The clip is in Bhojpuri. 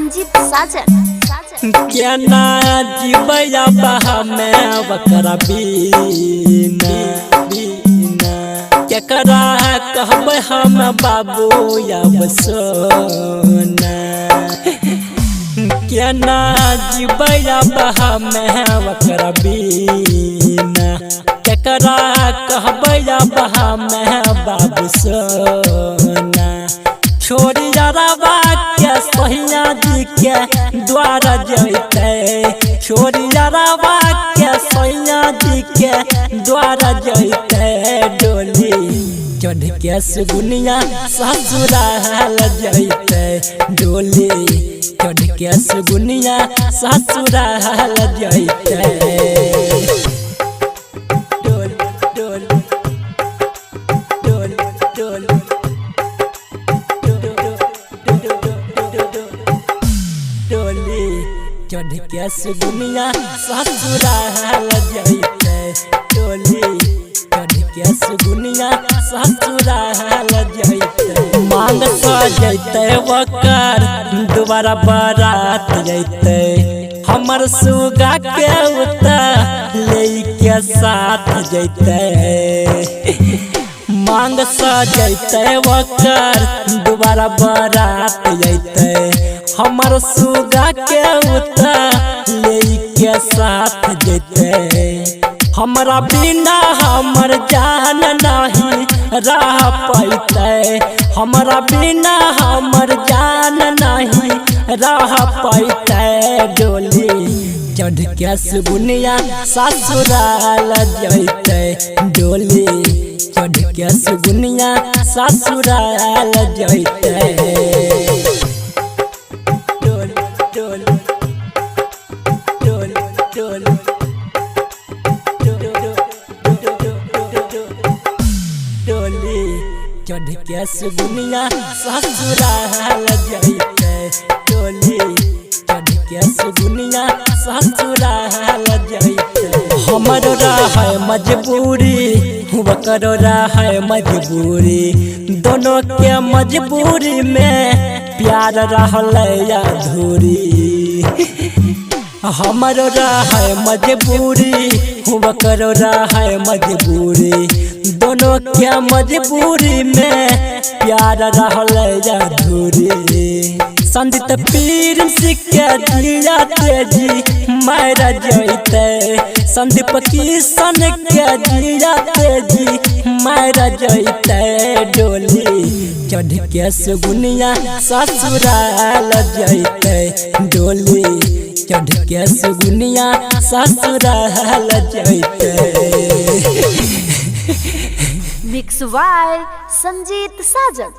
संजीत साजन क्या ना जीवया बहा में बकरा बीना क्या करा कहब हम बाबू या बसोना क्या ना जीवया बहा में बकरा बीना क्या करा कहब या बहा में बाबू सोना छोड़ी यारवा के सहिया जी के द्वारा जैते छोड़ी यारवा के सहिया जी के द्वारा जैते डोली चढ़ के सुगुनिया ससुराल जैते डोली चढ़ के सुगुनिया ससुराल जैते चढ़ के सुगुनिया ससुराल जैते डोली चढ़ के सुगुनिया ससुराल जैते मांग सजैते वकर दोबारा बारात जैते हमर सुगा के उतर लेके साथ जैते मांग सजैते वकर दोबारा बारात जैते हमर सुगा के उतर लेके साथ जैते हमरा बिना हमर जान नहीं रह पैते हमरा बिना हमर जान नहीं रह पैते डोली चढ़ के सुगुनिया ससुराल जैते डोली चढ़ के सुगुनिया ससुराल जैते चढ़ के सुगुनिया ससुराल जैते डोली चढ़ के सुगुनिया ससुराल जैते हमर रहे मजबूरी वकर रहे मजबूरी दोनों के मजबूरी में प्यार रहले अधूरी हमर रहे मजबूरी वकर रहे मजबूरी दोनों के मजबूरी में प्यार रहले अधूरी संदित पीर सिक्के दिया तेजी मार जैते संदीप किशन के दिया तेजी मार जैते डोली चढ़ के सुगुनिया ससुराल जैते डोली चढ़ के सुगुनिया ससुराल जैते मिक्स बाय संजीत साजन।